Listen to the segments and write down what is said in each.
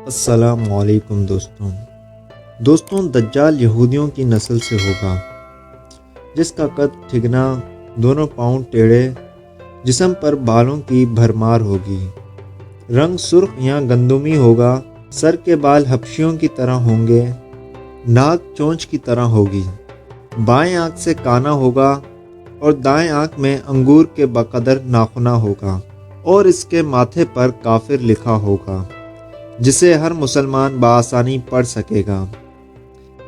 السلام علیکم دوستوں دجال یہودیوں کی نسل سے ہوگا، جس کا قد ٹھگنا، دونوں پاؤں ٹیڑھے، جسم پر بالوں کی بھرمار ہوگی، رنگ سرخ یا گندمی ہوگا، سر کے بال حبشیوں کی طرح ہوں گے، ناک چونچ کی طرح ہوگی، بائیں آنکھ سے کانا ہوگا اور دائیں آنکھ میں انگور کے بقدر ناخنا ہوگا، اور اس کے ماتھے پر کافر لکھا ہوگا، جسے ہر مسلمان بآسانی پڑھ سکے گا۔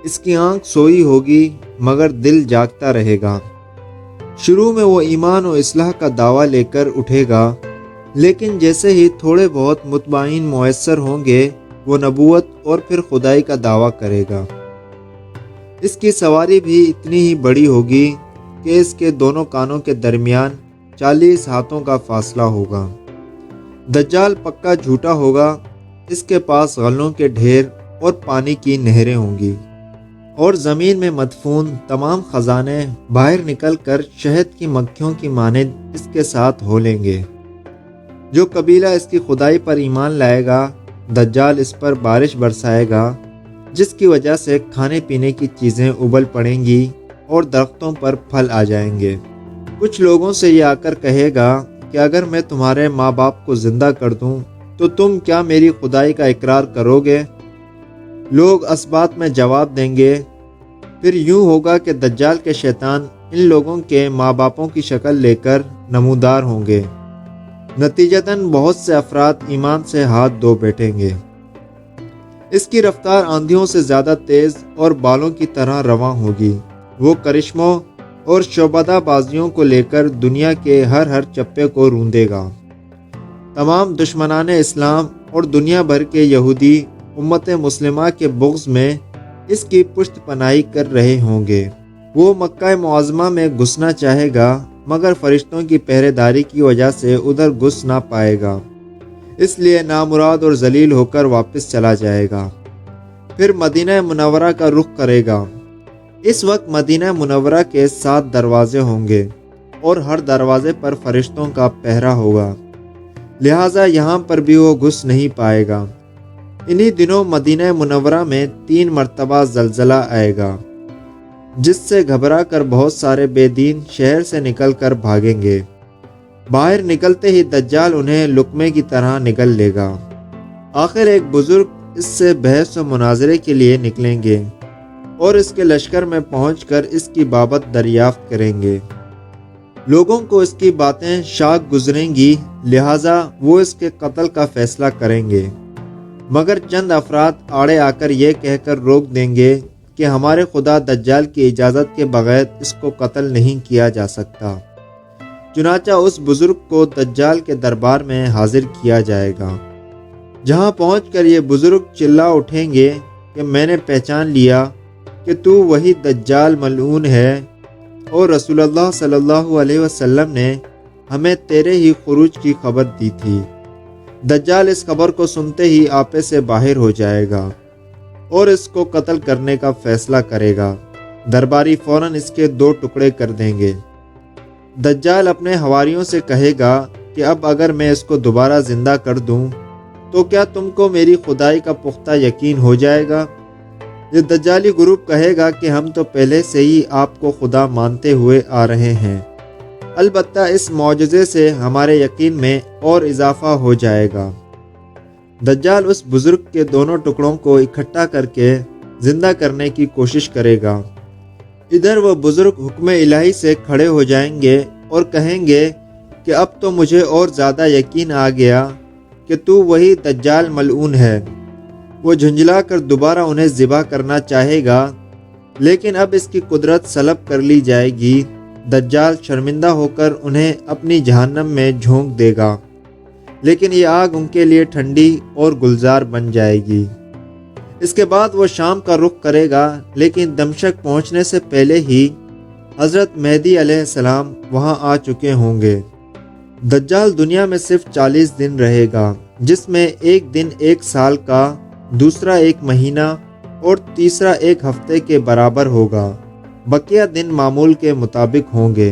اس کی آنکھ سوئی ہوگی مگر دل جاگتا رہے گا۔ شروع میں وہ ایمان و اصلاح کا دعویٰ لے کر اٹھے گا، لیکن جیسے ہی تھوڑے بہت متبعین میسر ہوں گے وہ نبوت اور پھر خدائی کا دعویٰ کرے گا۔ اس کی سواری بھی اتنی ہی بڑی ہوگی کہ اس کے دونوں کانوں کے درمیان 40 ہاتھوں کا فاصلہ ہوگا۔ دجال پکا جھوٹا ہوگا، اس کے پاس غلوں کے ڈھیر اور پانی کی نہریں ہوں گی، اور زمین میں مدفون تمام خزانے باہر نکل کر شہد کی مکھیوں کی مانند اس کے ساتھ ہو لیں گے۔ جو قبیلہ اس کی خدائی پر ایمان لائے گا، دجال اس پر بارش برسائے گا، جس کی وجہ سے کھانے پینے کی چیزیں ابل پڑیں گی اور درختوں پر پھل آ جائیں گے۔ کچھ لوگوں سے یہ آ کر کہے گا کہ اگر میں تمہارے ماں باپ کو زندہ کر دوں تو تم کیا میری خدائی کا اقرار کرو گے؟ لوگ اس بات میں جواب دیں گے، پھر یوں ہوگا کہ دجال کے شیطان ان لوگوں کے ماں باپوں کی شکل لے کر نمودار ہوں گے۔ نتیجتاً بہت سے افراد ایمان سے ہاتھ دھو بیٹھیں گے۔ اس کی رفتار آندھیوں سے زیادہ تیز اور بالوں کی طرح رواں ہوگی۔ وہ کرشموں اور شعبدہ بازیوں کو لے کر دنیا کے ہر چپے کو روندے گا۔ تمام دشمنان اسلام اور دنیا بھر کے یہودی امت مسلمہ کے بغض میں اس کی پشت پناہی کر رہے ہوں گے۔ وہ مکہ معظمہ میں گھسنا چاہے گا مگر فرشتوں کی پہرے داری کی وجہ سے ادھر گھس نہ پائے گا، اس لیے نامراد اور ذلیل ہو کر واپس چلا جائے گا۔ پھر مدینہ منورہ کا رخ کرے گا۔ اس وقت مدینہ منورہ کے 7 دروازے ہوں گے اور ہر دروازے پر فرشتوں کا پہرا ہوگا، لہٰذا یہاں پر بھی وہ گھس نہیں پائے گا۔ انہی دنوں مدینہ منورہ میں 3 مرتبہ زلزلہ آئے گا، جس سے گھبرا کر بہت سارے بے دین شہر سے نکل کر بھاگیں گے۔ باہر نکلتے ہی دجال انہیں لقمے کی طرح نگل لے گا۔ آخر ایک بزرگ اس سے بحث و مناظرے کے لیے نکلیں گے اور اس کے لشکر میں پہنچ کر اس کی بابت دریافت کریں گے۔ لوگوں کو اس کی باتیں شاق گزریں گی، لہٰذا وہ اس کے قتل کا فیصلہ کریں گے، مگر چند افراد آڑے آ کر یہ کہہ کر روک دیں گے کہ ہمارے خدا دجال کی اجازت کے بغیر اس کو قتل نہیں کیا جا سکتا۔ چنانچہ اس بزرگ کو دجال کے دربار میں حاضر کیا جائے گا، جہاں پہنچ کر یہ بزرگ چلا اٹھیں گے کہ میں نے پہچان لیا کہ تو وہی دجال ملعون ہے، اور رسول اللہ صلی اللہ علیہ وسلم نے ہمیں تیرے ہی خروج کی خبر دی تھی۔ دجال اس خبر کو سنتے ہی آپے سے باہر ہو جائے گا اور اس کو قتل کرنے کا فیصلہ کرے گا۔ درباری فوراً اس کے 2 ٹکڑے کر دیں گے۔ دجال اپنے حواریوں سے کہے گا کہ اب اگر میں اس کو دوبارہ زندہ کر دوں تو کیا تم کو میری خدائی کا پختہ یقین ہو جائے گا؟ یہ دجالی گروپ کہے گا کہ ہم تو پہلے سے ہی آپ کو خدا مانتے ہوئے آ رہے ہیں، البتہ اس معجزے سے ہمارے یقین میں اور اضافہ ہو جائے گا۔ دجال اس بزرگ کے دونوں ٹکڑوں کو اکٹھا کر کے زندہ کرنے کی کوشش کرے گا۔ ادھر وہ بزرگ حکم الہی سے کھڑے ہو جائیں گے اور کہیں گے کہ اب تو مجھے اور زیادہ یقین آ گیا کہ تو وہی دجال ملعون ہے۔ وہ جھنجھلا کر دوبارہ انہیں ذبح کرنا چاہے گا، لیکن اب اس کی قدرت سلب کر لی جائے گی۔ دجال شرمندہ ہو کر انہیں اپنی جہنم میں جھونک دے گا، لیکن یہ آگ ان کے لیے ٹھنڈی اور گلزار بن جائے گی۔ اس کے بعد وہ شام کا رخ کرے گا، لیکن دمشق پہنچنے سے پہلے ہی حضرت مہدی علیہ السلام وہاں آ چکے ہوں گے۔ دجال دنیا میں صرف 40 دن رہے گا، جس میں ایک دن 1 سال کا، دوسرا 1 مہینہ اور تیسرا 1 ہفتے کے برابر ہوگا۔ بقیہ دن معمول کے مطابق ہوں گے۔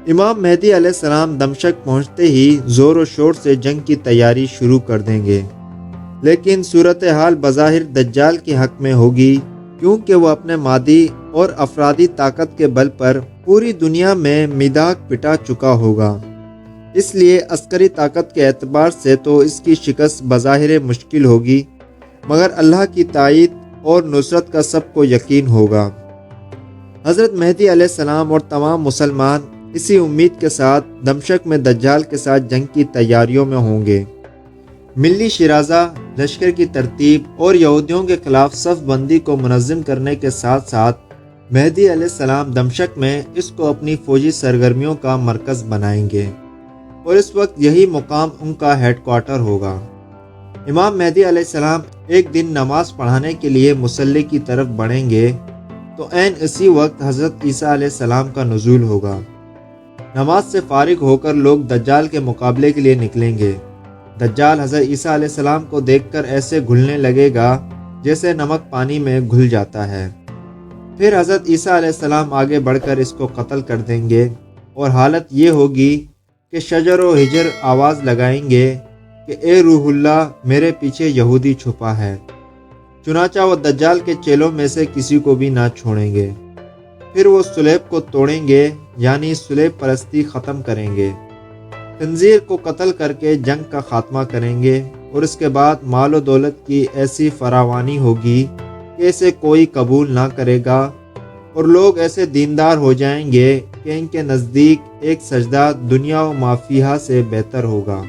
امام مہدی علیہ السلام دمشق پہنچتے ہی زور و شور سے جنگ کی تیاری شروع کر دیں گے۔ لیکن صورتحال بظاہر دجال کے حق میں ہوگی، کیونکہ وہ اپنے مادی اور افرادی طاقت کے بل پر پوری دنیا میں میداک پٹا چکا ہوگا۔ اس لیے عسکری طاقت کے اعتبار سے تو اس کی شکست بظاہر مشکل ہوگی، مگر اللہ کی تائید اور نصرت کا سب کو یقین ہوگا۔ حضرت مہدی علیہ السلام اور تمام مسلمان اسی امید کے ساتھ دمشق میں دجال کے ساتھ جنگ کی تیاریوں میں ہوں گے۔ ملی شیرازہ لشکر کی ترتیب اور یہودیوں کے خلاف صف بندی کو منظم کرنے کے ساتھ ساتھ مہدی علیہ السلام دمشق میں اس کو اپنی فوجی سرگرمیوں کا مرکز بنائیں گے، اور اس وقت یہی مقام ان کا ہیڈ کوارٹر ہوگا۔ امام مہدی علیہ السلام ایک دن نماز پڑھانے کے لیے مصلی کی طرف بڑھیں گے تو عین اسی وقت حضرت عیسیٰ علیہ السلام کا نزول ہوگا۔ نماز سے فارغ ہو کر لوگ دجال کے مقابلے کے لیے نکلیں گے۔ دجال حضرت عیسیٰ علیہ السلام کو دیکھ کر ایسے گھلنے لگے گا جیسے نمک پانی میں گھل جاتا ہے۔ پھر حضرت عیسیٰ علیہ السلام آگے بڑھ کر اس کو قتل کر دیں گے، اور حالت یہ ہوگی کہ شجر و حجر آواز لگائیں گے کہ اے روح اللہ، میرے پیچھے یہودی چھپا ہے۔ چنانچہ وہ دجال کے چیلوں میں سے کسی کو بھی نہ چھوڑیں گے۔ پھر وہ صلیب کو توڑیں گے، یعنی صلیب پرستی ختم کریں گے، خنزیر کو قتل کر کے جنگ کا خاتمہ کریں گے، اور اس کے بعد مال و دولت کی ایسی فراوانی ہوگی کہ اسے کوئی قبول نہ کرے گا، اور لوگ ایسے دیندار ہو جائیں گے کہ ان کے نزدیک ایک سجدہ دنیا و ما فیہا سے بہتر ہوگا۔